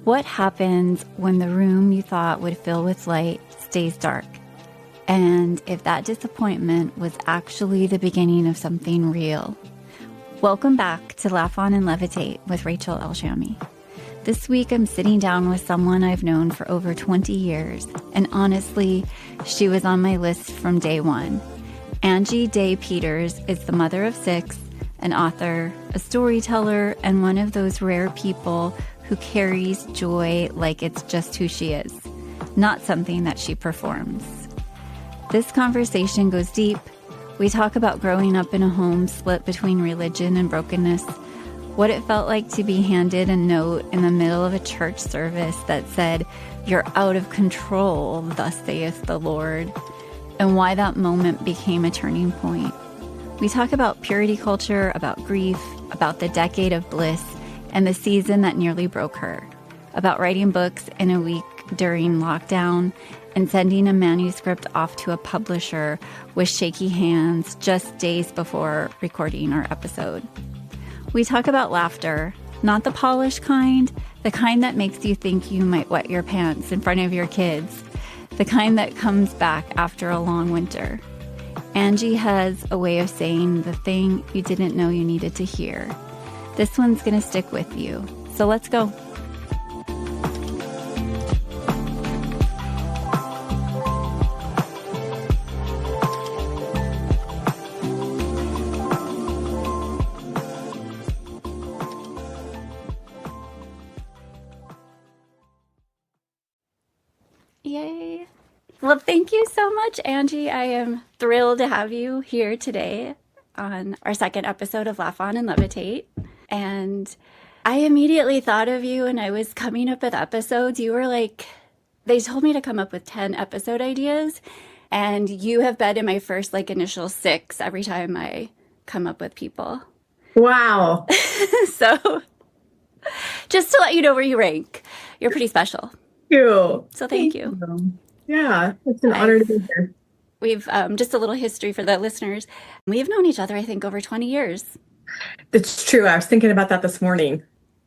What happens when the room you thought would fill with light stays dark? And if that disappointment was actually the beginning of something real? Welcome back to Laugh On and Levitate with Rachel El Shamy. This week I'm sitting down with someone I've known for over 20 years, and honestly, she was on my list from day one. Angie Day Peters is the mother of 6, an author, a storyteller, and one of those rare people who carries joy like it's just who she is, not something that she performs. This conversation goes deep. We talk about growing up in a home split between religion and brokenness, what it felt like to be handed a note in the middle of a church service that said, "You're out of control, thus saith the Lord," and why that moment became a turning point. We talk about purity culture, about grief, about the decade of bliss, and the season that nearly broke her, about writing books in a week during lockdown and sending a manuscript off to a publisher with shaky hands just days before recording our episode. We talk about laughter, not the polished kind, the kind that makes you think you might wet your pants in front of your kids, the kind that comes back after a long winter. Angie has a way of saying the thing you didn't know you needed to hear. This one's going to stick with you. So let's go. Yay. Well, thank you so much, Angie. I am thrilled to have you here today on our second episode of Laugh On and Levitate. And I immediately thought of you when I was coming up with episodes. You were like, they told me to come up with 10 episode ideas, and you have been in my first initial 6 every time I come up with people. Wow. So just to let you know where you rank, you're pretty special. Thank you. So thank you. Yeah, it's an honor to be here. We've just a little history for the listeners. We've known each other, I think, over 20 years. That's true. I was thinking about that this morning.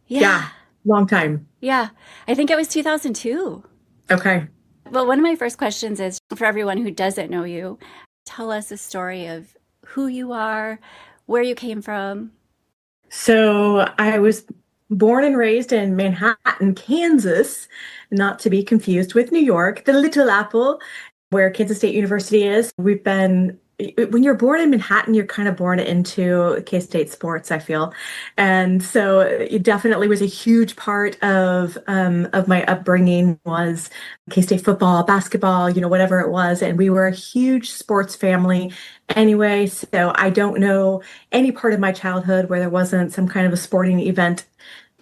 Yeah. Long time. Yeah. I think it was 2002. Okay. Well, one of my first questions is, for everyone who doesn't know you, tell us a story of who you are, where you came from. So I was born and raised in Manhattan, Kansas, not to be confused with New York, the Little Apple, where Kansas State University is. When you're born in Manhattan, you're kind of born into K-State sports, I feel. And so it definitely was a huge part of my upbringing was K-State football, basketball, whatever it was. And we were a huge sports family anyway. So I don't know any part of my childhood where there wasn't some kind of a sporting event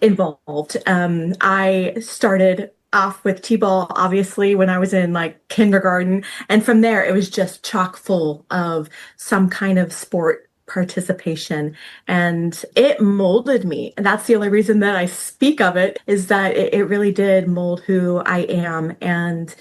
involved. I started off with t-ball, obviously, when I was in kindergarten. And from there, it was just chock full of some kind of sport participation. And it molded me. And that's the only reason that I speak of it, is that it really did mold who I am and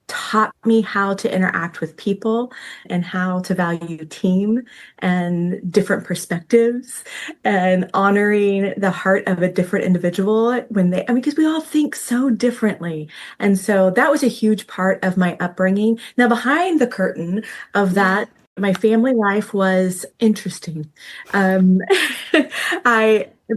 taught me how to interact with people and how to value team and different perspectives and honoring the heart of a different individual because we all think so differently. And so that was a huge part of my upbringing. Now, behind the curtain of that, my family life was interesting.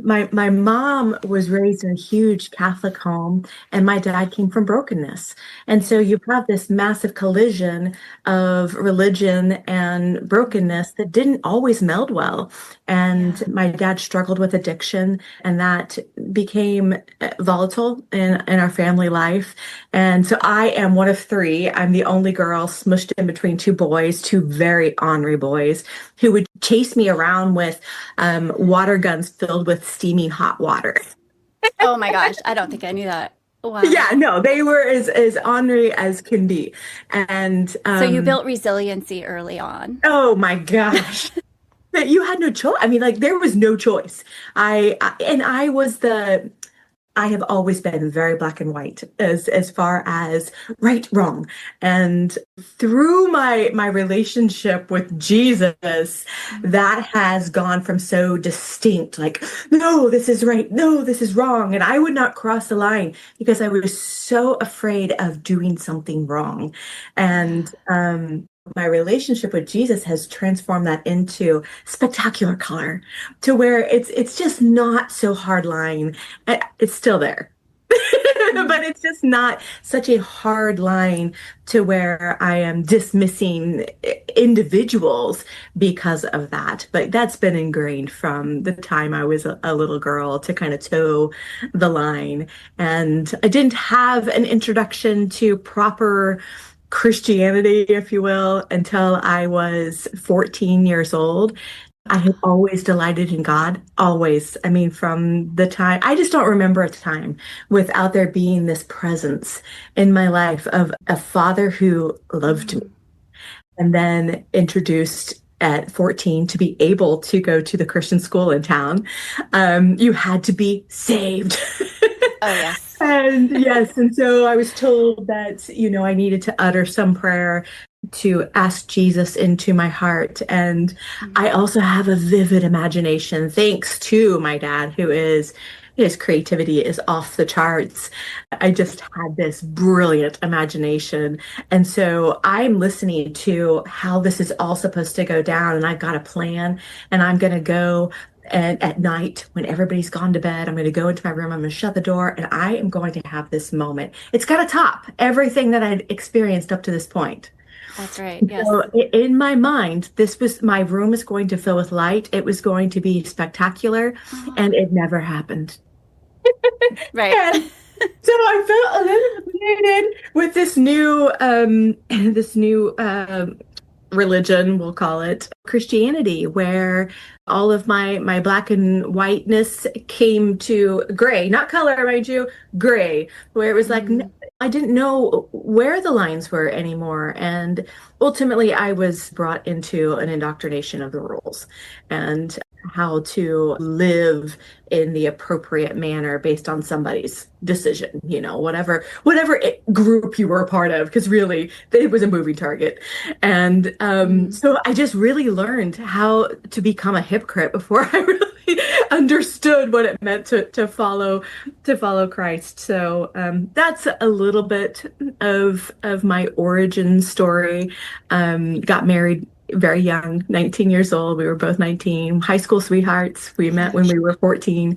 My mom was raised in a huge Catholic home, and my dad came from brokenness. And so you have this massive collision of religion and brokenness that didn't always meld well. And my dad struggled with addiction, and that became volatile in our family life. And so I am one of 3. I'm the only girl smushed in between 2 boys, 2 very ornery boys, who would chase me around with water guns filled with steaming hot water. Oh my gosh, I don't think I knew that. Wow. Yeah, no, they were as ornery as can be. And so you built resiliency early on. Oh my gosh. You had no choice. There was no choice. I was I have always been very black and white as far as right, wrong. And through my relationship with Jesus, that has gone from so distinct, like, no, this is right, no, this is wrong. And I would not cross the line because I was so afraid of doing something wrong. And my relationship with Jesus has transformed that into spectacular color, to where it's just not so hard line. It's still there. But it's just not such a hard line to where I am dismissing individuals because of that. But that's been ingrained from the time I was a little girl to kind of toe the line. And I didn't have an introduction to proper Christianity, if you will, until I was 14 years old. I have always delighted in God, always. I mean, from the time, I just don't remember a time without there being this presence in my life of a father who loved me, and then introduced at 14 to be able to go to the Christian school in town. You had to be saved. Oh, yes. And yes, and so I was told that, I needed to utter some prayer to ask Jesus into my heart. And I also have a vivid imagination, thanks to my dad, his creativity is off the charts. I just had this brilliant imagination. And so I'm listening to how this is all supposed to go down. And I've got a plan, and I'm going to go. And at night, when everybody's gone to bed, I'm going to go into my room, I'm going to shut the door, and I am going to have this moment. It's got to top everything that I'd experienced up to this point. That's right. Yes. So in my mind, my room is going to fill with light. It was going to be spectacular, and it never happened. Right. And so I felt a little intimidated with this new religion, we'll call it Christianity, where all of my black and whiteness came to gray, not color, mind you, gray, where it was like, I didn't know where the lines were anymore. And ultimately, I was brought into an indoctrination of the rules and how to live in the appropriate manner based on somebody's decision, whatever group you were a part of, because really it was a moving target. And so I just really learned how to become a hypocrite before I really understood what it meant to follow Christ. So that's a little bit of my origin story. Got married very young, 19 years old. We were both 19, high school sweethearts. We met when we were 14.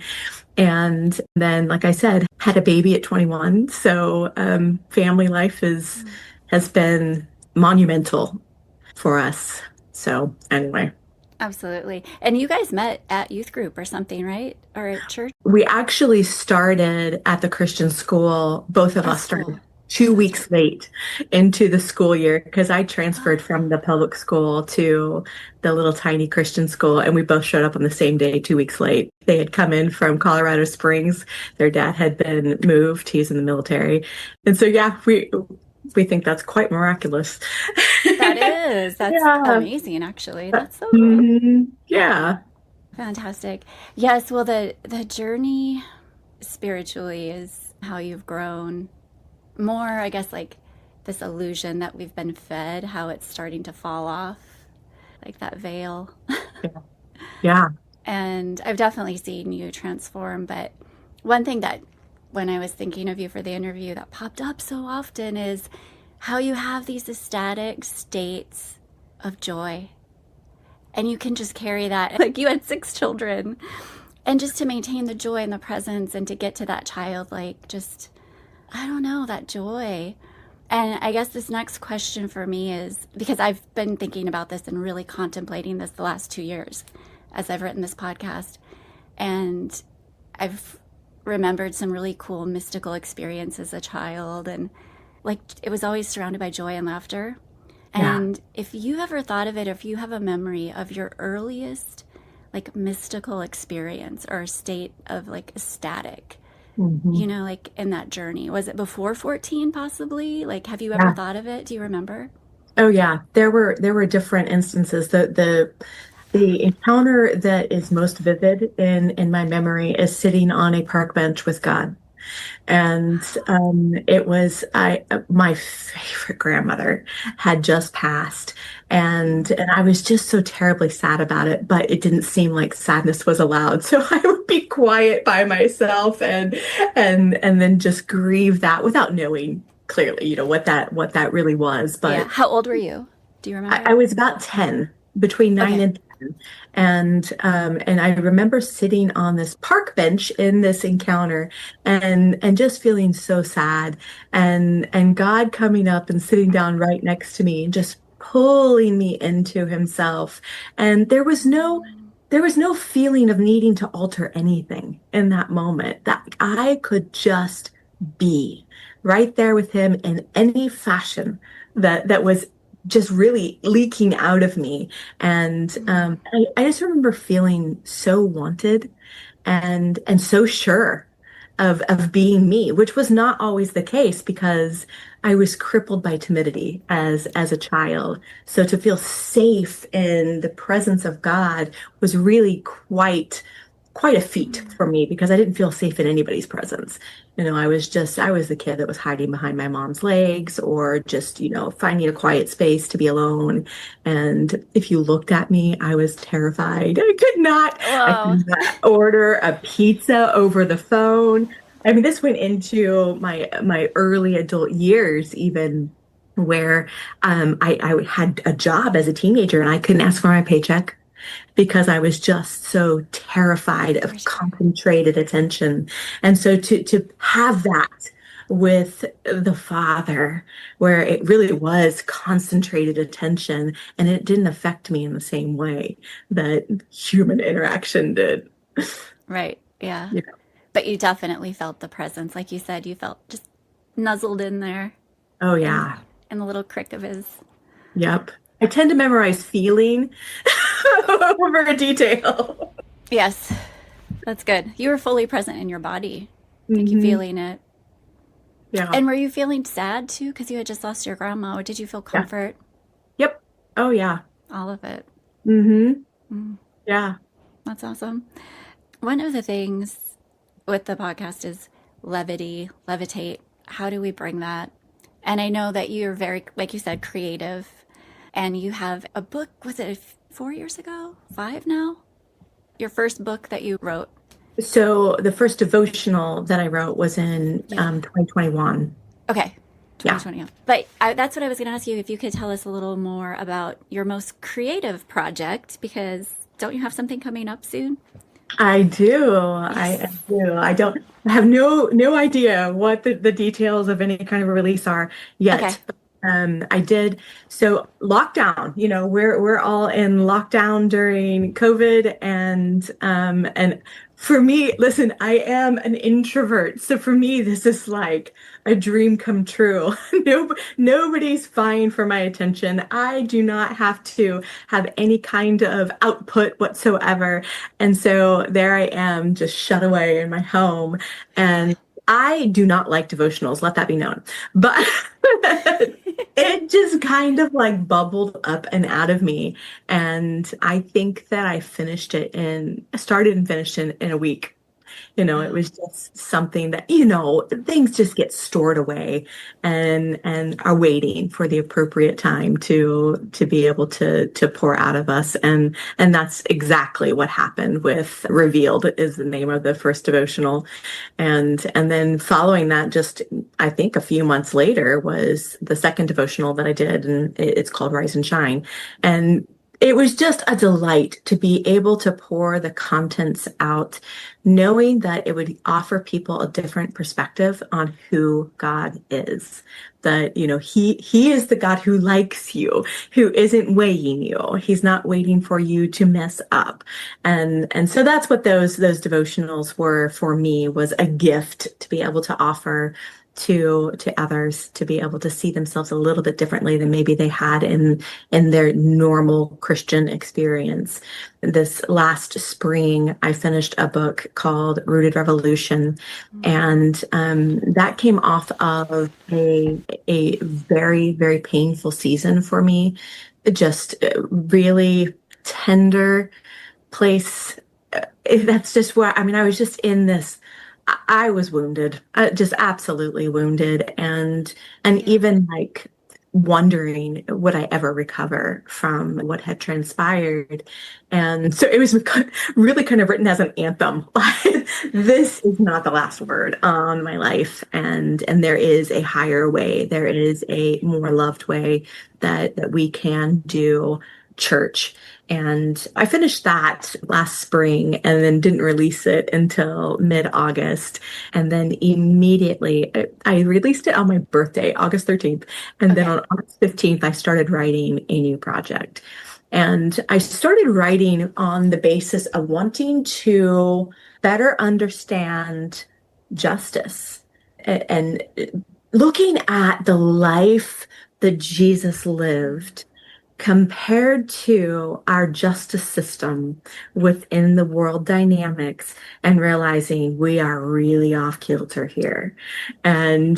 And then, like I said, had a baby at 21. So family life has been monumental for us. So anyway. Absolutely. And you guys met at youth group or something, right? Or at church? We actually started at the Christian school. Both of us started 2 weeks late into the school year, because I transferred from the public school to the little tiny Christian school, and we both showed up on the same day, 2 weeks late. They had come in from Colorado Springs. Their dad had been moved. He's in the military. And so, yeah, we think that's quite miraculous. That is. That's amazing, actually. That's so cool. Yeah. Fantastic. Yes, well, the journey spiritually is how you've grown. More, I guess, like this illusion that we've been fed, how it's starting to fall off, like that veil. Yeah. And I've definitely seen you transform. But one thing that, when I was thinking of you for the interview, that popped up so often is how you have these ecstatic states of joy. And you can just carry that. Like you had 6 children. And just to maintain the joy and the presence and to get to that childlike, just, I don't know, that joy. And I guess this next question for me is, because I've been thinking about this and really contemplating this the last 2 years as I've written this podcast. And I've remembered some really cool mystical experiences as a child. And like, it was always surrounded by joy and laughter. And if you ever thought of it, if you have a memory of your earliest like mystical experience or state of like ecstatic, like in that journey, was it before 14 possibly? Like, have you ever thought of it? Do you remember? Oh yeah, there were different instances. The encounter that is most vivid in my memory is sitting on a park bench with God. And it was my favorite grandmother had just passed, and I was just so terribly sad about it, but it didn't seem like sadness was allowed. So I would be quiet by myself and then just grieve that without knowing clearly, what that really was. Yeah. But How old were you? Do you I remember? was about 10, between 9 Okay. and 10. And I remember sitting on this park bench in this encounter and just feeling so sad, and God coming up and sitting down right next to me and just pulling me into himself. And there was no feeling of needing to alter anything in that moment, that I could just be right there with him in any fashion that was just really leaking out of me. And I just remember feeling so wanted and so sure of being me, which was not always the case because I was crippled by timidity as a child. So to feel safe in the presence of God was really quite a feat for me because I didn't feel safe in anybody's presence. I was the kid that was hiding behind my mom's legs, or just, finding a quiet space to be alone. And if you looked at me, I was terrified. I Wow. could not order a pizza over the phone. I mean, this went into my early adult years, even, where I had a job as a teenager and I couldn't ask for my paycheck because I was just so terrified of concentrated attention. And so to have that with the Father, where it really was concentrated attention and it didn't affect me in the same way that human interaction did. Right. Yeah. Yeah. But you definitely felt the presence. Like you said, you felt just nuzzled in there Oh, in, yeah. in the little crick of his. Yep. I tend to memorize feeling over a detail. Yes, that's good. You were fully present in your body, like you Hmm. feeling it. Yeah. And were you feeling sad too? Because you had just lost your grandma. Or did you feel Yeah. comfort? Yep. Oh, yeah. All of it. Hmm. Mm, Yeah. that's awesome. One of the things with the podcast is levity, levitate. How do we bring that? And I know that you're very, like you said, creative. And you have a book, was it 4 years ago? 5 now? Your first book that you wrote. So the first devotional that I wrote was in Yeah. 2021. Okay. Yeah. 2020. But that's what I was going to ask you, if you could tell us a little more about your most creative project, because don't you have something coming up soon? I do. I Yes. do. I have no idea what the details of any kind of a release are Okay. yet. I did. So lockdown, we're all in lockdown during COVID, and for me, listen, I am an introvert. So for me, this is like a dream come true. Nobody's vying for my attention. I do not have to have any kind of output whatsoever. And so there I am, just shut away in my home. And I do not like devotionals, let that be known. But it just kind of like bubbled up and out of me. And I think that I started and finished in a week. It Wow. was just something that, things just get stored away and are waiting for the appropriate time to be able to pour out of us. And that's exactly what happened with Revealed, is the name of the first devotional. And then following that, just I think a few months later, was the second devotional that I did, and it's called Rise and Shine. And it was just a delight to be able to pour the contents out, knowing that it would offer people a different perspective on who God is. That, he is the God who likes you, who isn't weighing you. He's not waiting for you to mess up. And so that's what those devotionals were for me, was a gift to be able to offer to others, to be able to see themselves a little bit differently than maybe they had in their normal Christian experience. This last spring, I finished a book called Rooted Revolution, and that came off of a very, very painful season for me. Just really tender place. That's just where, I mean, I was just in this I was wounded, just absolutely wounded, and Yeah. even like wondering would I ever recover from what had transpired. And so it was really kind of written as an anthem. This is not the last word on my life, and there is a higher way. There is a more loved way that we can do church. And I finished that last spring and then didn't release it until mid-August. And then immediately I released it on my birthday, August 13th. And then Okay. on August 15th, I started writing a new project. And I started writing on the basis of wanting to better understand justice and looking at the life that Jesus lived compared to our justice system within the world dynamics and realizing we are really off kilter here. And,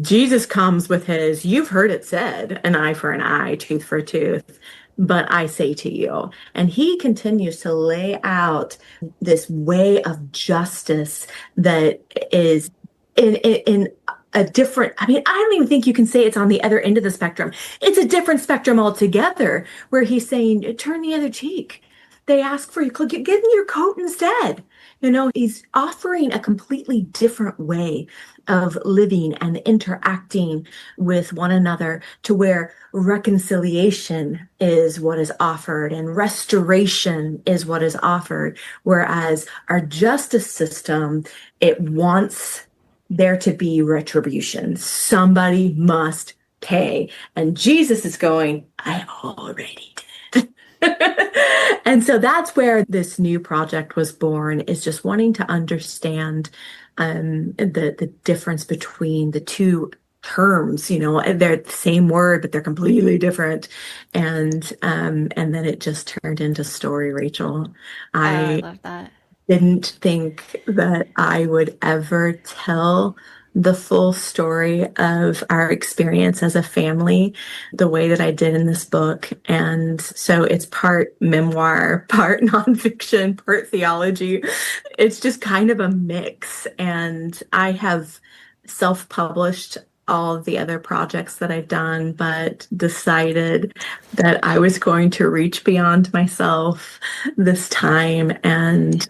Jesus comes with his, you've heard it said, an eye for an eye, tooth for a tooth. But I say to you, and he continues to lay out this way of justice that is in a different, I mean, I don't even think you can say it's on the other end of the spectrum. It's a different spectrum altogether where he's saying, turn the other cheek. They ask for your clothes, give me your coat instead. He's offering a completely different way of living and interacting with one another to where reconciliation is what is offered and restoration is what is offered. Whereas our justice system, it wants there to be retribution. Somebody must pay. And Jesus is going, I already did. And so that's where this new project was born, is just wanting to understand the difference between the two terms. They're the same word, but they're completely different. And then it just turned into story, Rachel. Oh, I I love that. didn't think that I would ever tell the full story of our experience as a family the way that I did in this book. And so it's part memoir, part nonfiction, part theology. It's just kind of a mix. And I have self-published all of the other projects that I've done, but decided that I was going to reach beyond myself this time and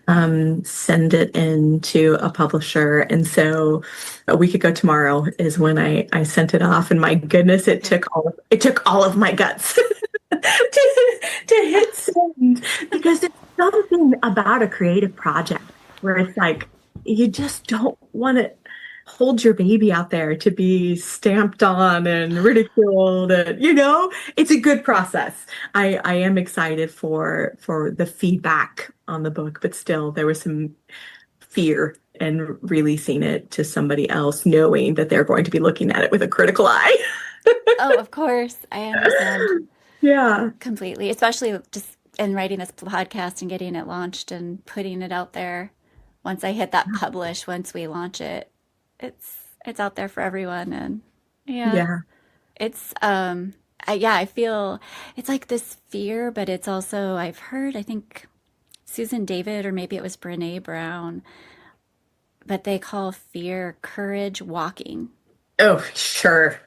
send it in to a publisher. And so a week ago tomorrow is when I sent it off. And my goodness, it Okay. took all of my guts to hit send, because it's something about a creative project where it's like you just don't want to hold your baby out there to be stamped on and ridiculed, and it's a good process. I am excited for the feedback on the book, but still there was some fear in releasing it to somebody else, knowing that they're going to be looking at it with a critical eye. Oh, of course. I understand Yeah. completely, especially just in writing this podcast and getting it launched and putting it out there. Once I hit that publish, once we launch it, it's out there for everyone. And yeah, Yeah. it's yeah, I feel it's like this fear, but it's also, I've heard, I think Susan David, or maybe it was Brene Brown, but they call fear courage walking. Oh, sure.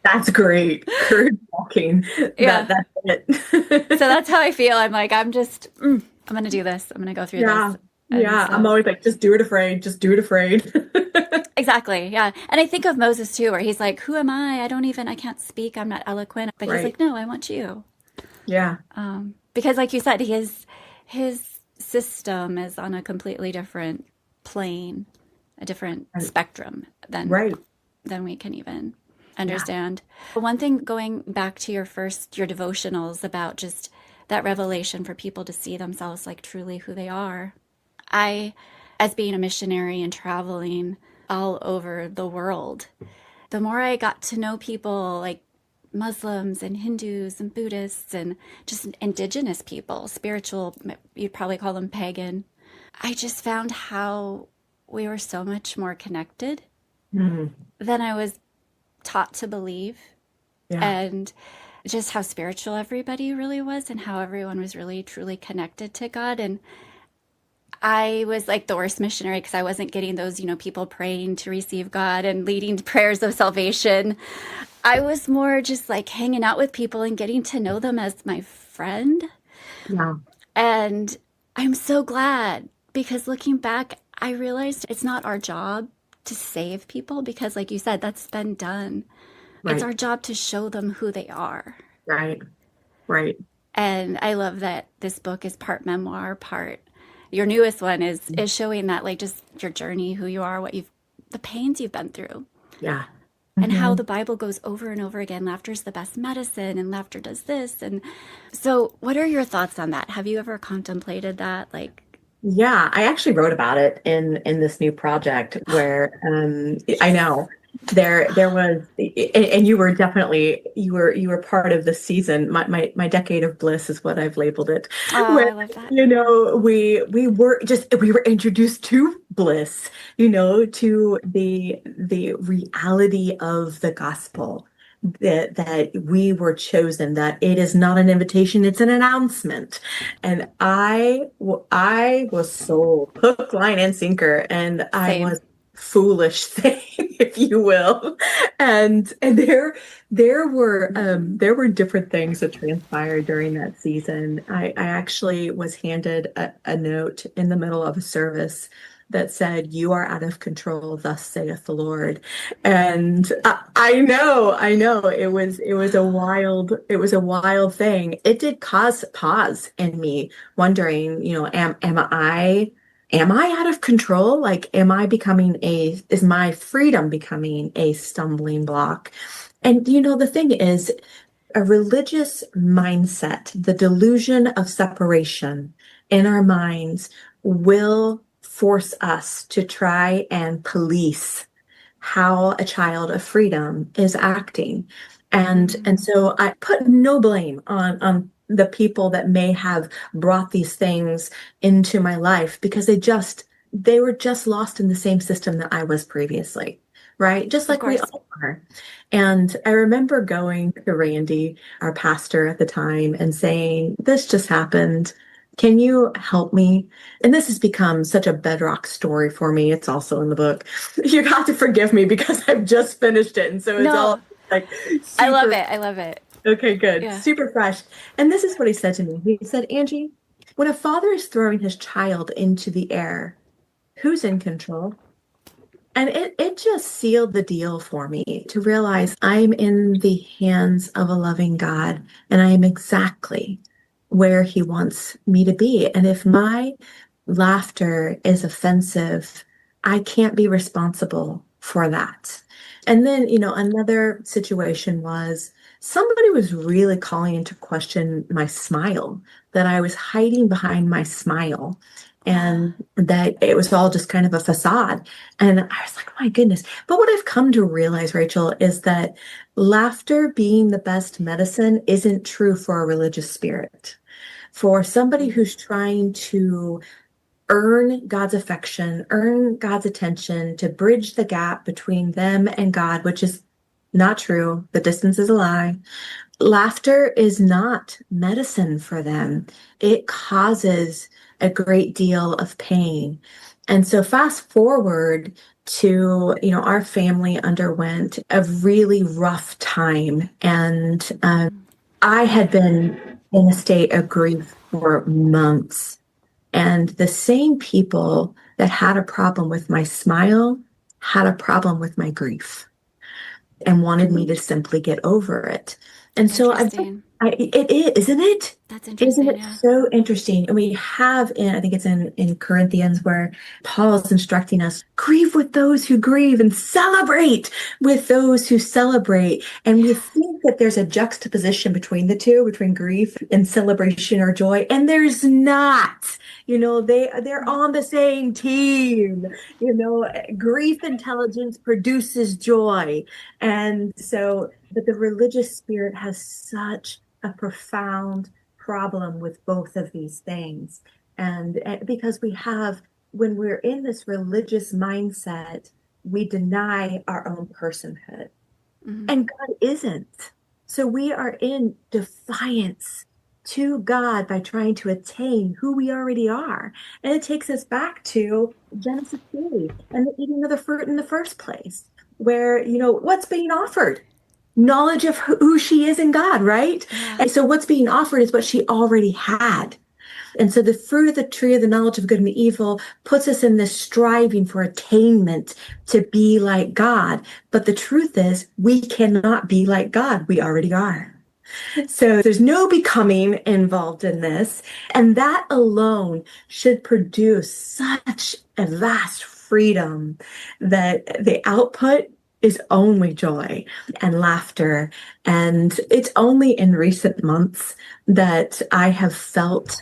That's great. Courage walking. Yeah. That's So it. that's how I feel. I'm like, I'm going to do this. I'm going to go through Yeah. this. And Yeah. I'm so, always like, just do it afraid. Just do it afraid. exactly. Yeah. And I think of Moses too, where he's like, who am I? I can't speak. I'm not eloquent. But he's Right. like, no, I want you. Yeah. Because like you said, his system is on a completely different plane, a different Right. spectrum Right. than we can even Yeah. understand. One thing, going back to your devotionals about just that revelation for people to see themselves like truly who they are. I, as being a missionary and traveling all over the world, the more I got to know people like Muslims and Hindus and Buddhists and just indigenous people, spiritual, you'd probably call them pagan, I just found how we were so much more connected Mhm. than I was taught to believe. Yeah. And just how spiritual everybody really was and how everyone was really truly connected to God. And I was like the worst missionary because I wasn't getting those, people praying to receive God and leading prayers of salvation. I was more just like hanging out with people and getting to know them as my friend. Yeah. And I'm so glad because looking back, I realized it's not our job to save people because, like you said, that's been done. It's Right. our job to show them who they are. Right. Right. And I love that this book is part memoir, part your newest one is showing that like just your journey, who you are, the pains you've been through, Yeah. and how Hmm. the Bible goes over and over again. Laughter is the best medicine, and laughter does this. And so, what are your thoughts on that? Have you ever contemplated that? Like, Yeah, I actually wrote about it in this new project where I yes. know there was and you were definitely you were part of the season. My decade of bliss is what I've labeled it. Oh, Where I love that. we were introduced to bliss, to the reality of the gospel. That we were chosen, that it is not an invitation, it's an announcement. And I was sold hook, line, and sinker, and I Same. was foolish thing, if you will. And there were different things that transpired during that season. I actually was handed a note in the middle of a service that said, "You are out of control, thus saith the Lord." And I know, it was a wild thing. It did cause pause in me, wondering, am I out of control? Like, is my freedom becoming a stumbling block? And the thing is, a religious mindset, the delusion of separation in our minds will force us to try and police how a child of freedom is acting. And so I put no blame on the people that may have brought these things into my life, because they were just lost in the same system that I was previously, right? Just Of like we course. all are. And I remember going to Randy, our pastor at the time, and saying, "This just happened. Can you help me?" And this has become such a bedrock story for me. It's also in the book. You have to forgive me because I've just finished it. And so it's all No, like I love super, it. I love it. okay, good, Yeah. super fresh. And this is what he said to me. He said, "Angie, when a father is throwing his child into the air, who's in control?" And it just sealed the deal for me to realize I'm in the hands of a loving God, and I am exactly where he wants me to be. And if my laughter is offensive, I can't be responsible for that. And then, another situation was somebody was really calling into question my smile, that I was hiding behind my smile, and that it was all just kind of a facade. And I was like, my goodness. But what I've come to realize, Rachel, is that laughter being the best medicine isn't true for a religious spirit. For somebody who's trying to earn God's affection, earn God's attention, to bridge the gap between them and God, which is not true. The distance is a lie. Laughter is not medicine for them. It causes a great deal of pain. And so fast forward to, our family underwent a really rough time. And I had been in a state of grief for months. And the same people that had a problem with my smile had a problem with my grief and wanted me to simply get over it. And so Interesting. it is, isn't it? That's Isn't interesting. it Yeah. so interesting? And we have I think it's in Corinthians, where Paul is instructing us, grieve with those who grieve and celebrate with those who celebrate. And we think that there's a juxtaposition between the two, between grief and celebration or joy. And there's not. They're on the same team. Grief intelligence produces joy. And so, but the religious spirit has such a profound problem with both of these things. And because when we're in this religious mindset, we deny our own personhood. Mm-hmm. And God isn't. So we are in defiance to God by trying to attain who we already are. And it takes us back to Genesis 3 and the eating of the fruit in the first place, where, what's being offered? Knowledge of who she is in God, right? Yeah. And so what's being offered is what she already had. And so the fruit of the tree of the knowledge of good and evil puts us in this striving for attainment to be like God. But the truth is, we cannot be like God. We already are. So there's no becoming involved in this. And that alone should produce such a vast freedom that the output is only joy and laughter. And it's only in recent months that I have felt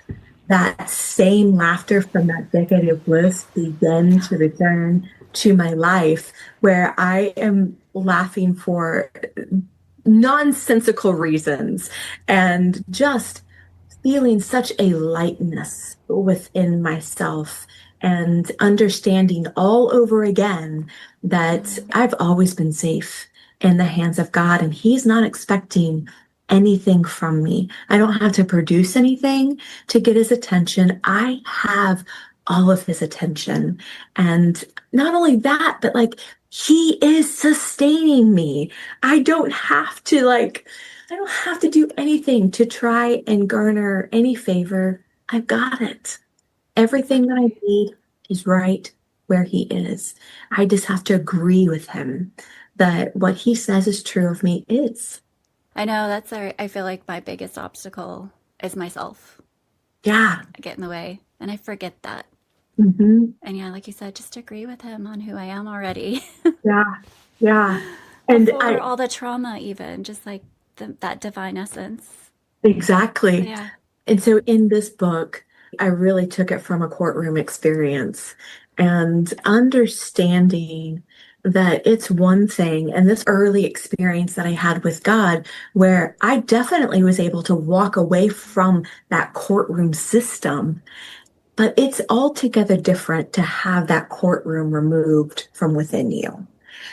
that same laughter from that decade of bliss begin to return to my life, where I am laughing for nonsensical reasons and just feeling such a lightness within myself and understanding all over again that I've always been safe in the hands of God, and He's not expecting anything from me. I don't have to produce anything to get His attention. I have all of His attention. And not only that, but like He is sustaining me. I don't have to do anything to try and garner any favor. I've got it. Everything that I need is right where He is. I just have to agree with Him that what He says is true of me is. I know I feel like my biggest obstacle is myself. Yeah. I get in the way and I forget that. Mm-hmm. And yeah, like you said, just agree with Him on who I am already. Yeah. Yeah. And Before all the trauma, even just like that divine essence. Exactly. Yeah. And so in this book, I really took it from a courtroom experience and understanding that it's one thing, and this early experience that I had with God, where I definitely was able to walk away from that courtroom system, but it's altogether different to have that courtroom removed from within you.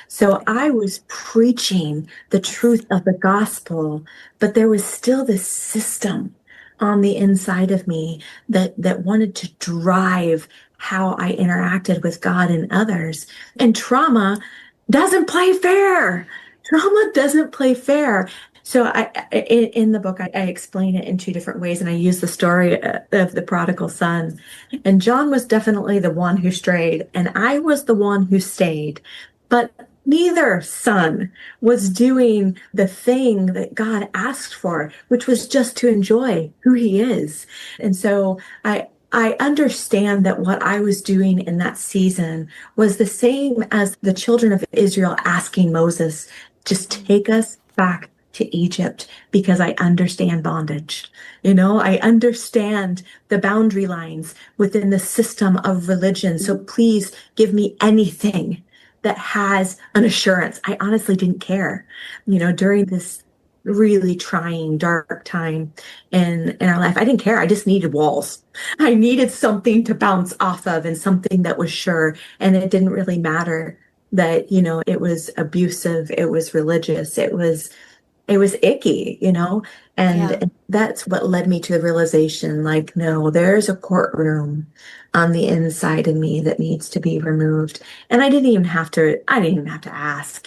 So I was preaching the truth of the gospel, but there was still this system on the inside of me that wanted to drive how I interacted with God and others. And trauma doesn't play fair. Trauma doesn't play fair. So in the book, I explain it in two different ways, and I use the story of the prodigal son. And John was definitely the one who strayed, and I was the one who stayed. But neither son was doing the thing that God asked for, which was just to enjoy who He is. And so I understand that what I was doing in that season was the same as the children of Israel asking Moses, just take us back to Egypt, because I understand bondage. I understand the boundary lines within the system of religion. So please give me anything that has an assurance. I honestly didn't care, during this really trying, dark time in our life. I didn't care. I just needed walls. I needed something to bounce off of and something that was sure. And it didn't really matter that, it was abusive, it was religious, it was icky, and Yeah. that's what led me to the realization, like, no, there's a courtroom on the inside of me that needs to be removed. And I didn't even have to ask,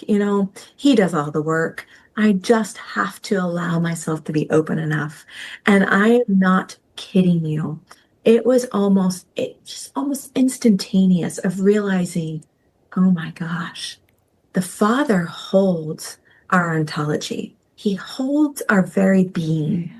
He does all the work. I just have to allow myself to be open enough. And I am not kidding you. Just almost instantaneous of realizing, oh my gosh, the Father holds our ontology. He holds our very being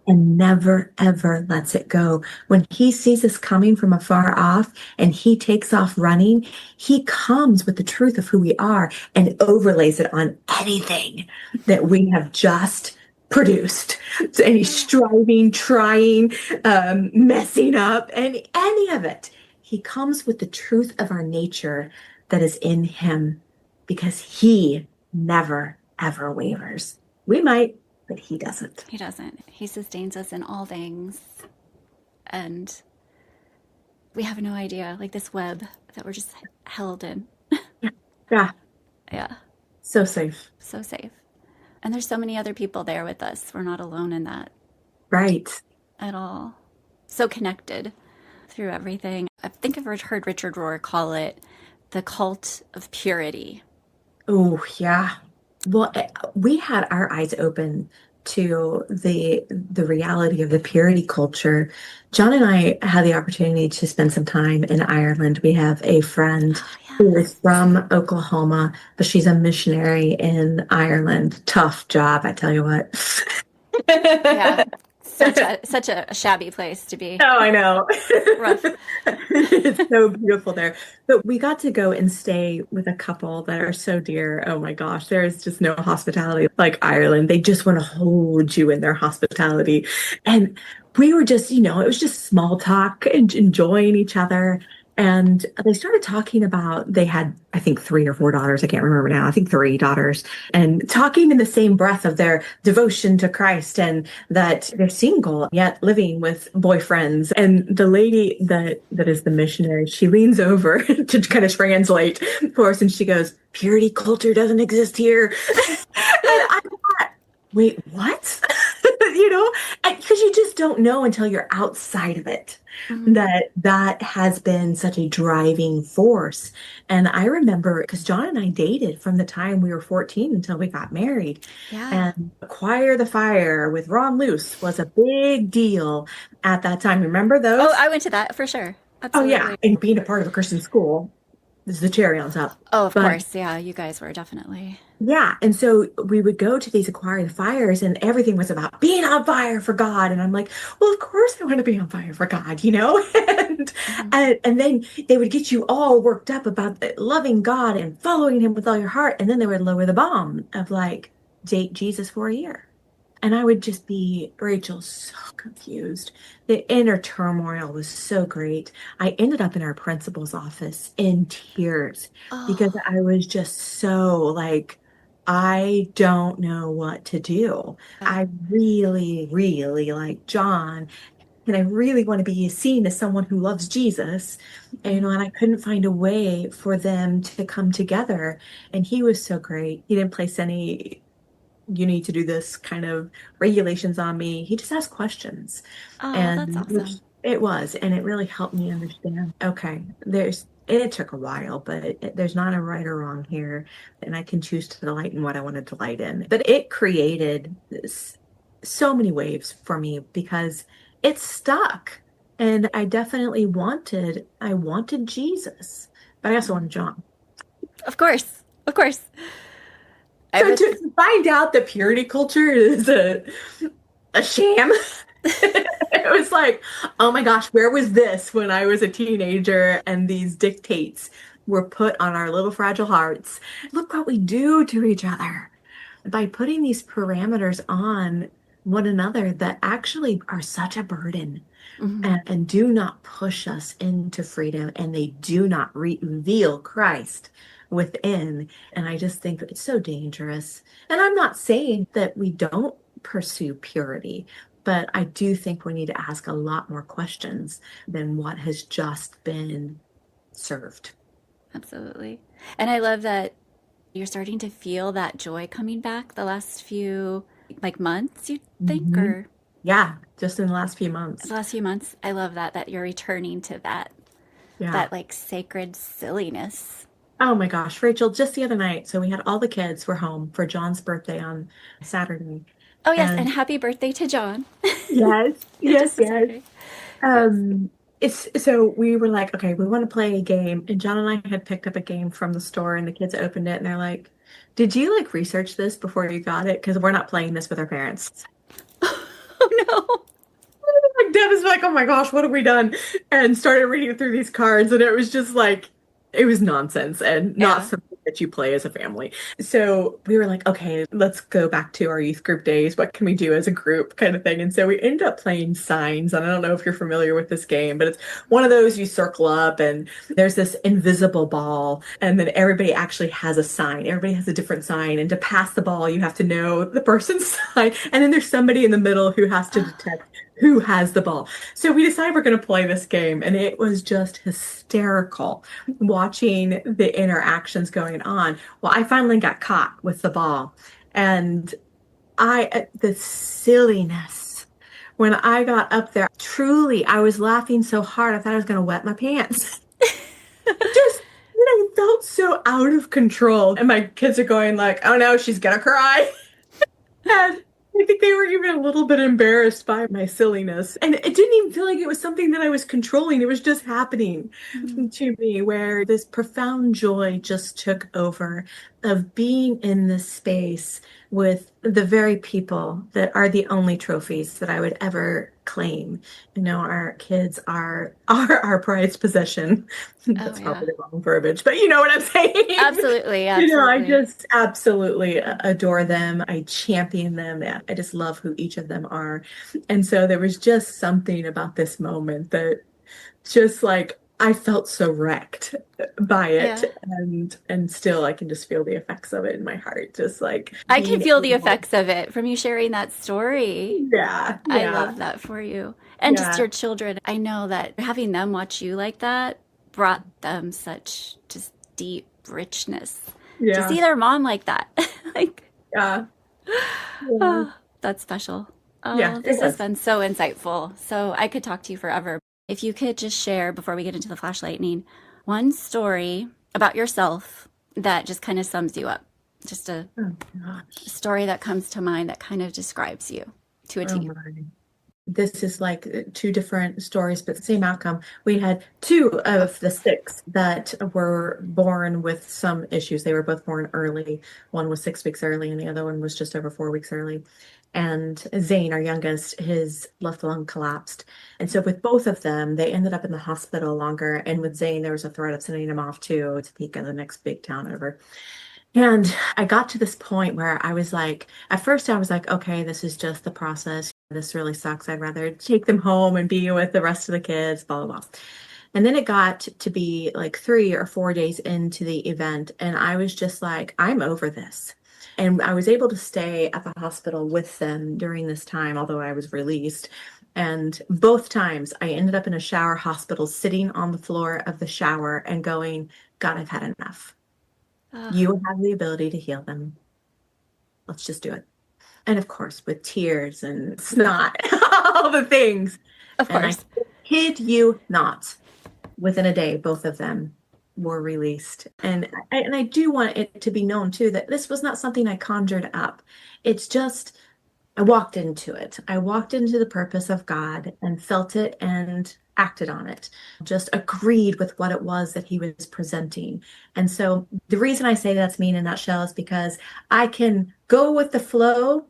and never, ever lets it go. When He sees us coming from afar off and He takes off running, He comes with the truth of who we are and overlays it on anything that we have just produced. So any striving, trying, messing up, any of it. He comes with the truth of our nature that is in Him, because He never, ever wavers. We might, but He doesn't. He doesn't. He sustains us in all things. And we have no idea, like this web that we're just held in. Yeah. Yeah. So safe. So safe. And there's so many other people there with us. We're not alone in that. Right. at all. So connected through everything. I think I've heard Richard Rohr call it the cult of purity. Oh, yeah. Well, we had our eyes open to the reality of the purity culture. John and I had the opportunity to spend some time in Ireland. We have a friend Oh, who yeah. is from Oklahoma, but she's a missionary in Ireland. Tough job, I tell you what. Yeah. Such a shabby place to be. Oh, I know. Rough. It's so beautiful there. But we got to go and stay with a couple that are so dear. Oh my gosh, there is just no hospitality like Ireland. They just want to hold you in their hospitality. And we were just, it was just small talk and enjoying each other. And they started talking about they had, I think, 3 or 4 daughters. I can't remember now. I think 3 daughters, and talking in the same breath of their devotion to Christ and that they're single yet living with boyfriends. And the lady that is the missionary, she leans over to kind of translate for us, and she goes, "Purity culture doesn't exist here." And I thought, wait, what? Because you just don't know until you're outside of it Mm-hmm. that has been such a driving force. And I remember because John and I dated from the time we were 14 until we got married. Yeah. And Acquire the Fire with Ron Luce was a big deal at that time. Remember Oh, those? I went to that for sure. Oh, yeah. Absolutely. And being a part of a Christian school, this is the cherry on top. Oh, of But course. Yeah, you guys were definitely. yeah, and so we would go to these Acquire the Fires, and everything was about being on fire for God. And I'm like, well, of course I want to be on fire for God, and Mhm. and then they would get you all worked up about loving God and following Him with all your heart, and then they would lower the bomb of like date Jesus for a year. And I would just be, Rachel, so confused. The inner turmoil was so great. I ended up in our principal's office in tears because Oh, I was just so like, I don't know what to do. yeah. I really, really like John, and I really want to be seen as someone who loves Jesus. Mhm. And I couldn't find a way for them to come together. And he was so great. He didn't place any you need to do this kind of regulations on me. He just asked questions, Oh, that's and which awesome. it was, and it really helped me understand. Okay, it took a while, but there's not a right or wrong here, and I can choose to delight in what I want to delight in. But it created so many waves for me because it stuck, and I wanted Jesus, but I also Mhm. wanted John. Of course. Of course. I So have to find out the purity culture is a sham. It was like, oh my gosh, where was this when I was a teenager and these dictates were put on our little fragile hearts? Look what we do to each other by putting these parameters on one another that actually are such a burden mhm. and do not push us into freedom, and they do not reveal Christ within. And I just think that it's so dangerous. And I'm not saying that we don't pursue purity, but I do think we need to ask a lot more questions than what has just been served. Absolutely. And I love that you're starting to feel that joy coming back the last few like months, you think, Mhm. or Yeah, just in the last few the months. last few months. I love that you're returning to Yeah. that like sacred silliness. Oh my gosh, Rachel, just the other night. So we had all the kids were home for John's birthday on Saturday. Oh yes, and And happy birthday to John. yes, It yes, just was yes. Saturday. Yes. Um, it's so we were like, okay, we want to play a game. And John and I had picked up a game from the store, and the kids opened it and they're like, did you like research this before you got it? Because we're not playing this with our parents. Oh no. Like Deb is like, oh my gosh, what have we done? And started reading through these cards, and it was just like, it was nonsense and not Yeah. something that you play as a family. So we were like, okay, let's go back to our youth group days. What can we do as a group kind of thing? And so we ended up playing signs. And I don't know if you're familiar with this game, but it's one of those you circle up and there's this invisible ball, and then everybody actually has a sign. Everybody has a different sign. And to pass the ball, you have to know the person's sign. And then there's somebody in the middle who has to Oh, detect who has the ball. So we decided we're going to play this game, and it was just hysterical watching the interactions going on. Well, I finally got caught with the ball, and the silliness when I got up there, truly, I was laughing so hard, I thought I was going to wet my pants. Just, I felt so out of control. And my kids are going like, oh no, she's going to cry. And I think they were even a little bit embarrassed by my silliness. And it didn't even feel like it was something that I was controlling. It was just happening to me, where this profound joy just took over of being in this space with the very people that are the only trophies that I would ever claim. Our kids are our prized possession. That's probably the wrong verbiage, but you know what I'm saying? Absolutely. I just absolutely adore them. I champion them. I just love who each of them are. And so there was just something about this moment that just like I felt so wrecked by it. And still I can just feel the effects of it in my heart. Just like I can feel the effects of it from you sharing that story. Yeah. I love that for you. And just your children. I know that having them watch you like that brought them such just deep richness. To see their mom like that. Oh, that's special. This has been so insightful. So I could talk to you forever. If you could just share, before we get into the flashlightning, one story about yourself that just kind of sums you up. Just a story that comes to mind that kind of describes you to a T. This is like two different stories, but same outcome. We had 2 of the 6 that were born with some issues. They were both born early. One was 6 weeks early, and the other one was just over 4 weeks early. And Zane, our youngest, his left lung collapsed. And so with both of them, they ended up in the hospital longer. And with Zane, there was a threat of sending him off to Topeka, the next big town over. And I got to this point where I was like, at first I was like, okay, this is just the process. This really sucks. I'd rather take them home and be with the rest of the kids, blah, blah, blah. And then it got to be like 3 or 4 days into the event. And I was just like, I'm over this. And I was able to stay at the hospital with them during this time, although I was released. And both times I ended up in a shower hospital, sitting on the floor of the shower and going, God, I've had enough. You have the ability to heal them. Let's just do it. And of course, with tears and snot, all the things. Of course. And I kid you not, within a day, both of them were released. And I do want it to be known, too, that this was not something I conjured up. It's just, I walked into it. I walked into the purpose of God and felt it and acted on it, just agreed with what it was that he was presenting. And so the reason I say that's me in a nutshell is because I can go with the flow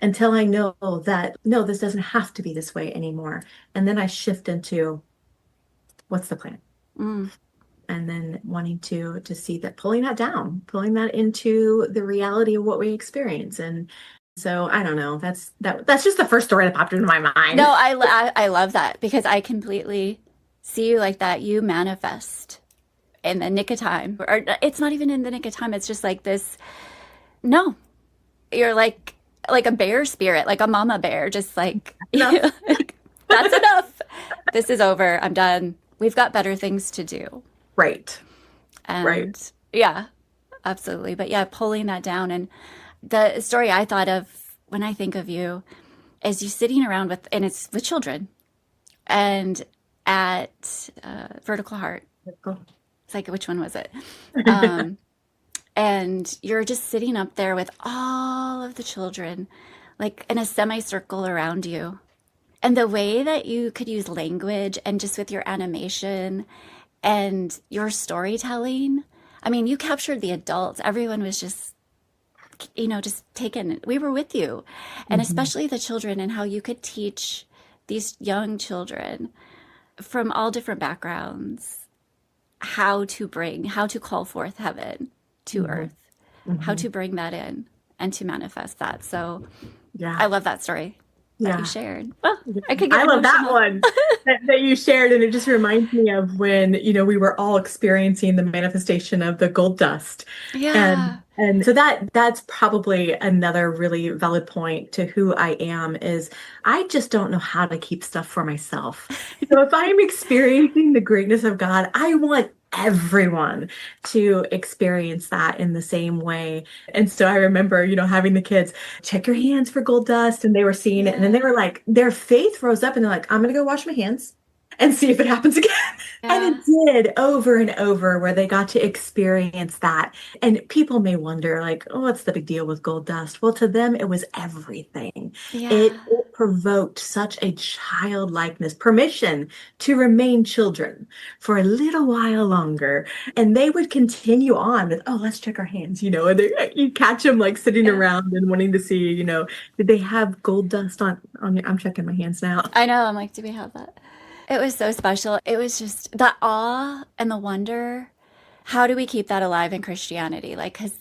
until I know that, no, this doesn't have to be this way anymore. And then I shift into what's the plan? And then wanting to see that, pulling that into the reality of what we experience. And so I don't know. That's just the first story that popped into my mind. No, I love that, because I completely see you like that. You manifest in the nick of time, or it's not even in the nick of time. It's just like this. No, you're like a bear spirit, like a mama bear, just like, like that's enough. This is over. I'm done. We've got better things to do. Right. And yeah, absolutely. But yeah, pulling that down. And the story I thought of when I think of you is you sitting around and it's with children, and at Vertical Heart. It's like, which one was it? And you're just sitting up there with all of the children, like in a semicircle around you. And the way that you could use language and just with your animation and your storytelling, I mean, you captured the adults. Everyone was just, just taken. We were with you. And especially the children, and how you could teach these young children from all different backgrounds how to call forth heaven to earth, how to bring that in and to manifest that. So I love that story that you shared. Well, I love that one that you shared. And it just reminds me of when, we were all experiencing the manifestation of the gold dust. Yeah. And so that's probably another really valid point to who I am, is I just don't know how to keep stuff for myself. So if I'm experiencing the greatness of God, I want everyone to experience that in the same way. And so I remember, having the kids check your hands for gold dust, and they were seeing it. And then they were like, their faith rose up and they're like, I'm going to go wash my hands and see if it happens again. And it did over and over, where they got to experience that. And people may wonder, like, oh, what's the big deal with gold dust? Well, to them, it was everything. It provoked such a childlikeness, permission to remain children for a little while longer. And they would continue on with, oh, let's check our hands, and you catch them like sitting around and wanting to see, did they have gold dust on I'm checking my hands now. I know. I'm like, do we have that? It was so special. It was just the awe and the wonder. How do we keep that alive in Christianity? Like, because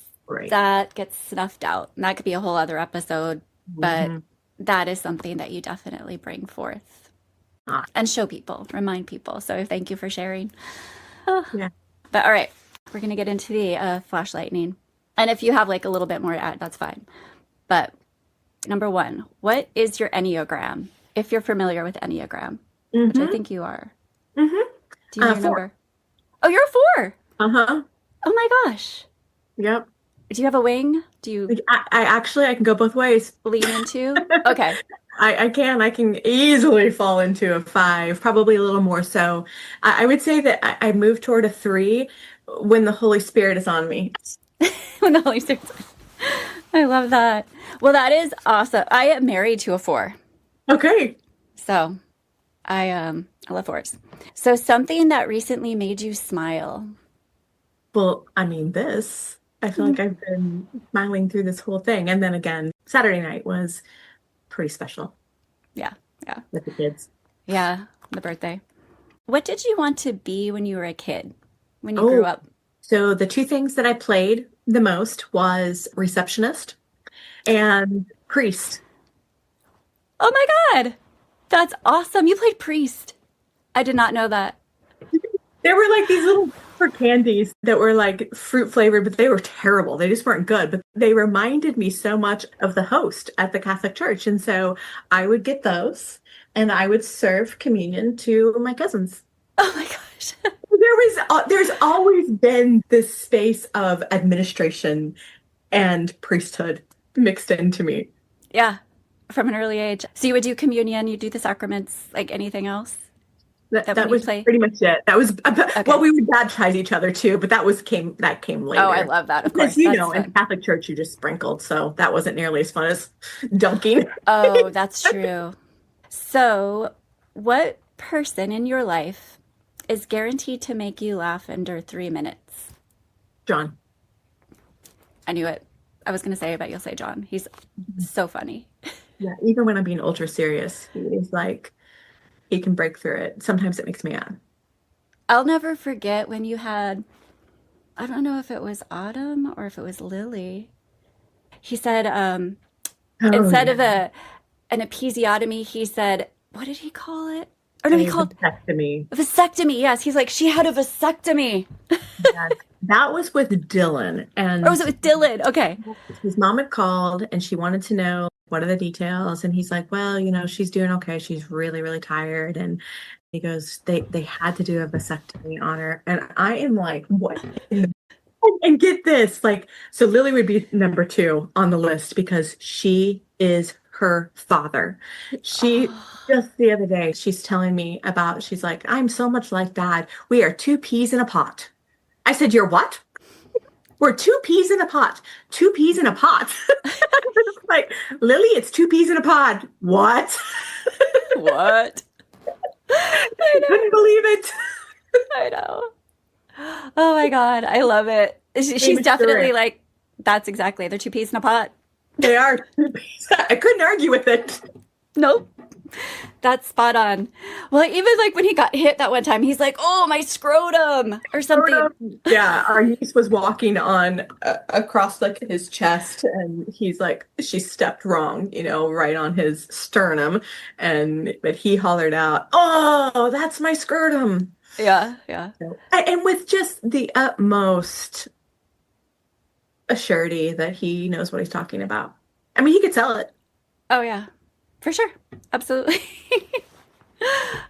that gets snuffed out. And that could be a whole other episode. But that is something that you definitely bring forth and show people, remind people. So thank you for sharing. Yeah. But all right, we're going to get into the flash lightning. And if you have like a little bit more to add, that's fine. But number one, what is your Enneagram? If you're familiar with Enneagram. Which I think you are. Do you know your number? Oh, you're a 4. Uh-huh. Oh my gosh. Yep. Do you have a wing? Do you? I can go both ways. Lean into? Okay. I can easily fall into a 5, probably a little more so. I would say that I move toward a 3 when the Holy Spirit is on me. When the Holy Spirit. I love that. Well, that is awesome. I am married to a 4. Okay. So I love 4s. So something that recently made you smile. Well, I mean, I feel like I've been smiling through this whole thing. And then again, Saturday night was pretty special. Yeah. With the kids. Yeah, the birthday. What did you want to be when you were a kid, when you grew up? So the 2 things that I played the most was receptionist and priest. Oh my God. That's awesome. You played priest. I did not know that. There were like these little candies that were like fruit flavored, but they were terrible. They just weren't good. But they reminded me so much of the host at the Catholic Church. And so I would get those and I would serve communion to my cousins. Oh my gosh. There's always been this space of administration and priesthood mixed into me. Yeah. From an early age. So you would do communion, you do the sacraments, like anything else? That was pretty much it. That was well, we would baptize each other too, but that came later. Oh, I love that. Of course, in the Catholic Church you just sprinkled, so that wasn't nearly as fun as dunking. Oh, that's true. So, what person in your life is guaranteed to make you laugh under 3 minutes? John. I knew it. I was going to say, I bet you'll say John. He's so funny. Yeah, even when I'm being ultra serious, he's like, he can break through it. Sometimes it makes me mad. I'll never forget when you had, I don't know if it was Autumn or if it was Lily. He said, instead of an episiotomy, he said, what did he call it? Or no, he called vasectomy. Vasectomy, yes. He's like, she had a vasectomy. Yes. That was with Dylan. Or was it with Dylan? Okay. His mom had called and she wanted to know what are the details. And he's like, well, she's doing okay. She's really, really tired. And he goes, they had to do a vasectomy on her. And I am like, what? And get this, like, so Lily would be number 2 on the list because she is her father. She just the other day, she's telling me about, she's like, I'm so much like Dad. We are 2 peas in a pot. I said, you're what? We're 2 peas in a pot. 2 peas in a pot. Like, Lily, it's 2 peas in a pod. What? What? I couldn't believe it. I know. Oh my God. I love it. She's definitely like, that's exactly. They're 2 peas in a pot. They are 2 peas. I couldn't argue with it. Nope. That's spot on. Well, even like when he got hit that one time, he's like, oh, my scrotum or something. Yeah, our niece was walking on across like his chest and he's like, she stepped wrong, right on his sternum. But he hollered out, oh, that's my scrotum. Yeah. And with just the utmost assurity that he knows what he's talking about. I mean, he could sell it. Oh, yeah. For sure. Absolutely.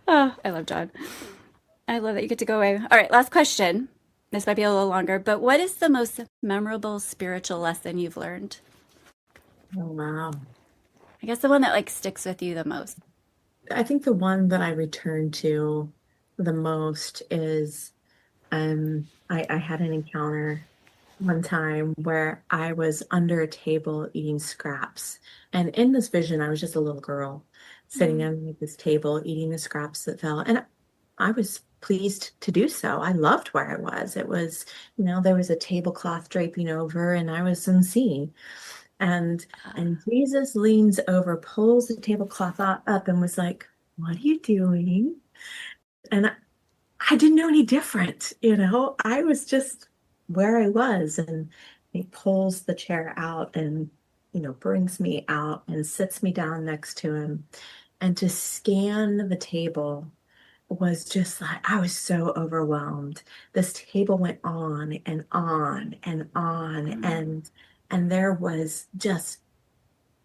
Oh, I love John. I love that you get to go away. All right, last question. This might be a little longer, but what is the most memorable spiritual lesson you've learned? Oh, wow. I guess the one that like sticks with you the most. I think the one that I return to the most is I had an encounter one time where I was under a table eating scraps. And in this vision, I was just a little girl sitting Mm. underneath this table eating the scraps that fell. And I was pleased to do so. I loved where I was. It was, there was a tablecloth draping over and I was unseen. And Uh, and Jesus leans over, pulls the tablecloth up and was like, "What are you doing?" And I didn't know any different. I was just where I was. And he pulls the chair out and, brings me out and sits me down next to him. And to scan the table was just like, I was so overwhelmed. This table went on and on and on. mm, And there was just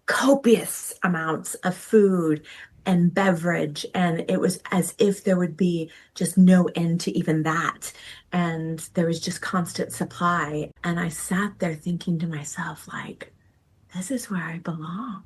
copious amounts of food and beverage. And it was as if there would be just no end to even that. And there was just constant supply. And I sat there thinking to myself, like, this is where I belong.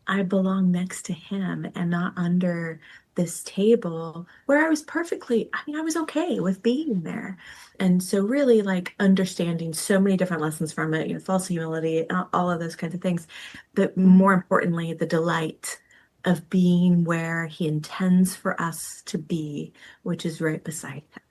I belong next to him and not under this table where I was okay with being there. And so really like understanding so many different lessons from it, false humility, all of those kinds of things. But more mm, importantly, the delight of being where he intends for us to be, which is right beside him.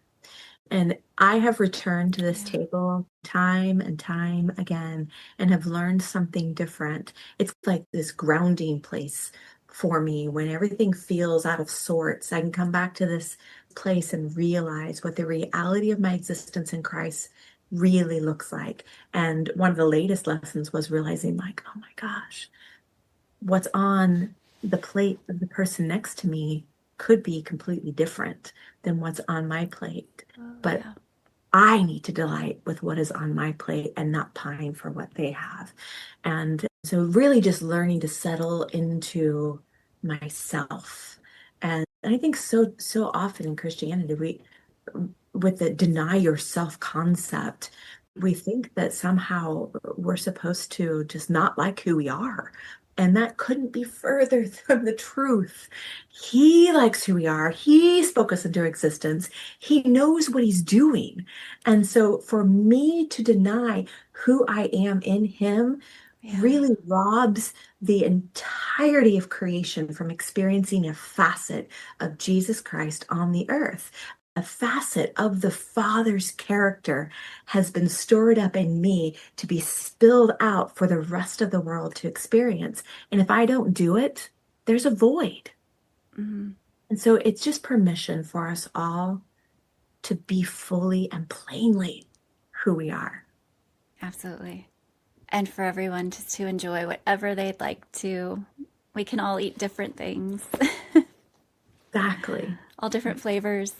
And I have returned to this yeah. table time and time again and have learned something different. It's like this grounding place for me when everything feels out of sorts. I can come back to this place and realize what the reality of my existence in Christ really looks like. And one of the latest lessons was realizing, like, oh my gosh, what's on the plate of the person next to me could be completely different than what's on my plate. Oh, But yeah. I need to delight with what is on my plate and not pine for what they have. And so really just learning to settle into myself. And I think so often in Christianity, with the deny yourself concept, we think that somehow we're supposed to just not like who we are. And that couldn't be further from the truth. He likes who we are. He spoke us into existence. He knows what he's doing. And so for me to deny who I am in him Yeah. really robs the entirety of creation from experiencing a facet of Jesus Christ on the earth. A facet of the Father's character has been stored up in me to be spilled out for the rest of the world to experience. And if I don't do it, there's a void. Mm, And so it's just permission for us all to be fully and plainly who we are. absolutely. And for everyone just to enjoy whatever they'd like to. We can all eat different things, Exactly. all different flavors.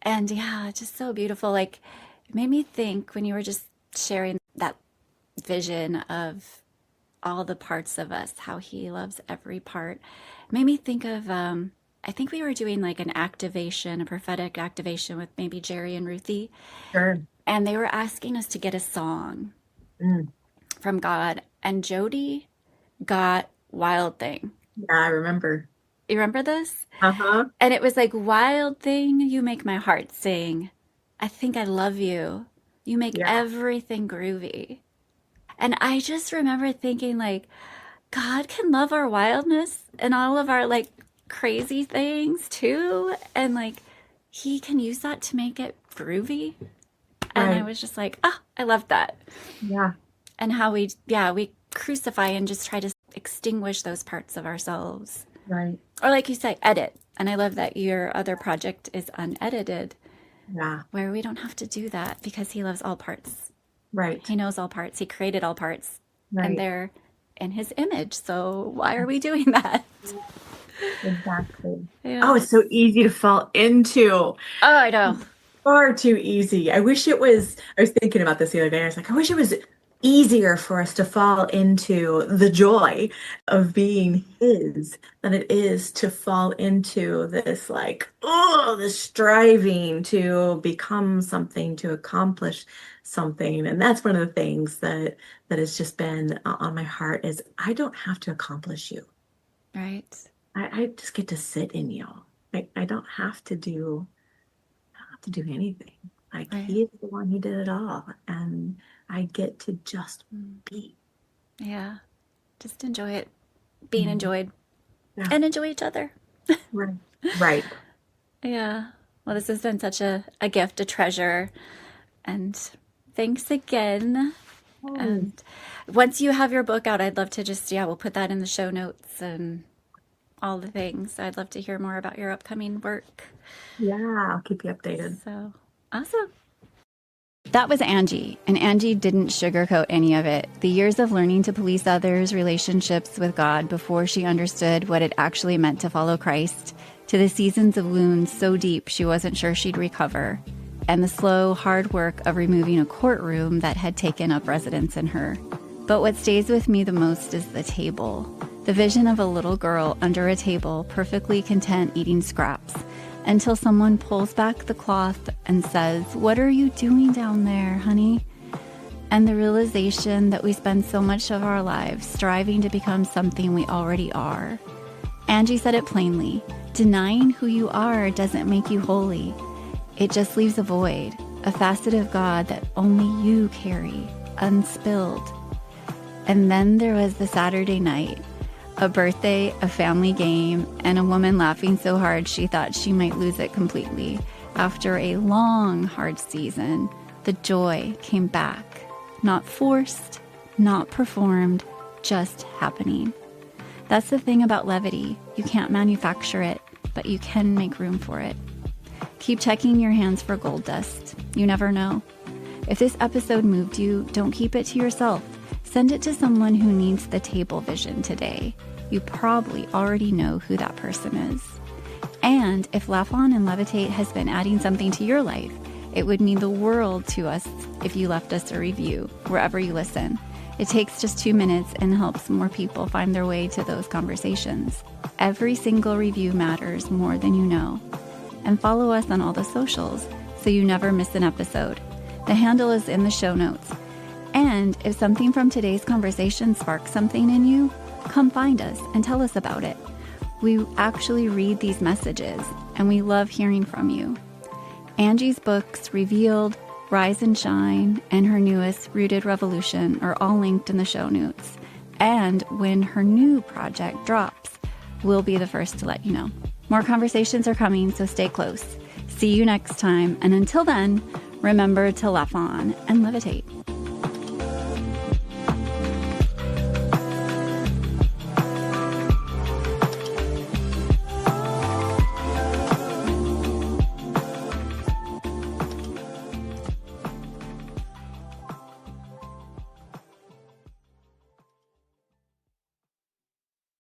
And yeah, just so beautiful. Like, it made me think when you were just sharing that vision of all the parts of us, how he loves every part. It made me think of, I think we were doing like an activation, a prophetic activation with maybe Jerry and Ruthie, Sure. and they were asking us to get a song Mm. from God. And Jody got Wild Thing. Yeah, I remember. You remember this? Uh-huh. And it was like, Wild Thing, you make my heart sing. I think I love you. You make Yeah, everything groovy. And I just remember thinking, like, God can love our wildness and all of our like crazy things too. And like, He can use that to make it groovy. And I right. was just like, ah, I love that. Yeah, And how we crucify and just try to extinguish those parts of ourselves. right. Or like you say, edit. And I love that your other project is unedited, Yeah, where we don't have to do that because he loves all parts. right. He knows all parts. He created all parts. And Right. they're in his image. So why are we doing that? Exactly. Yeah. Oh, it's so easy to fall into. Oh, I know. Far too easy. I wish it was, I was thinking about this the other day. I was like, I wish it was easier for us to fall into the joy of being his than it is to fall into this like, oh, this striving to become something, to accomplish something. And that's one of the things that has just been on my heart is I don't have to accomplish you. Right. I just get to sit in you. I don't have to do anything. Like Right. he is the one who did it all. And I get to just be. Yeah. Just enjoy it, being enjoyed, Yeah. and enjoy each other. Right. Right. Yeah. Well, this has been such a gift, a treasure. And thanks again. Oh, And once you have your book out, I'd love to just, we'll put that in the show notes and all the things. I'd love to hear more about your upcoming work. yeah, I'll keep you updated. So awesome. That was Angie, and Angie didn't sugarcoat any of it. The years of learning to police others' relationships with God before she understood what it actually meant to follow Christ, to the seasons of wounds so deep she wasn't sure she'd recover, and the slow, hard work of removing a courtroom that had taken up residence in her. But what stays with me the most is the table. The vision of a little girl under a table, perfectly content eating scraps, until someone pulls back the cloth and says, "What are you doing down there, honey?" And the realization that we spend so much of our lives striving to become something we already are. Angie said it plainly: denying who you are doesn't make you holy. It just leaves a void, a facet of God that only you carry, unspilled. And then there was the Saturday night. A birthday, a family game, and a woman laughing so hard she thought she might lose it completely. After a long, hard season, the joy came back. Not forced, not performed, just happening. That's the thing about levity. You can't manufacture it, but you can make room for it. Keep checking your hands for gold dust. You never know. If this episode moved you, don't keep it to yourself. Send it to someone who needs the table vision today. You probably already know who that person is. And if Laugh On and Levitate has been adding something to your life, it would mean the world to us if you left us a review wherever you listen. It takes just 2 minutes and helps more people find their way to those conversations. Every single review matters more than you know. And follow us on all the socials so you never miss an episode. The handle is in the show notes. And if something from today's conversation sparks something in you, come find us and tell us about it. We actually read these messages, and we love hearing from you. Angie's books, Revealed, Rise and Shine, and her newest, Rooted Revolution, are all linked in the show notes. And when her new project drops, we'll be the first to let you know. More conversations are coming, so stay close. See you next time, and until then, remember to laugh on and levitate.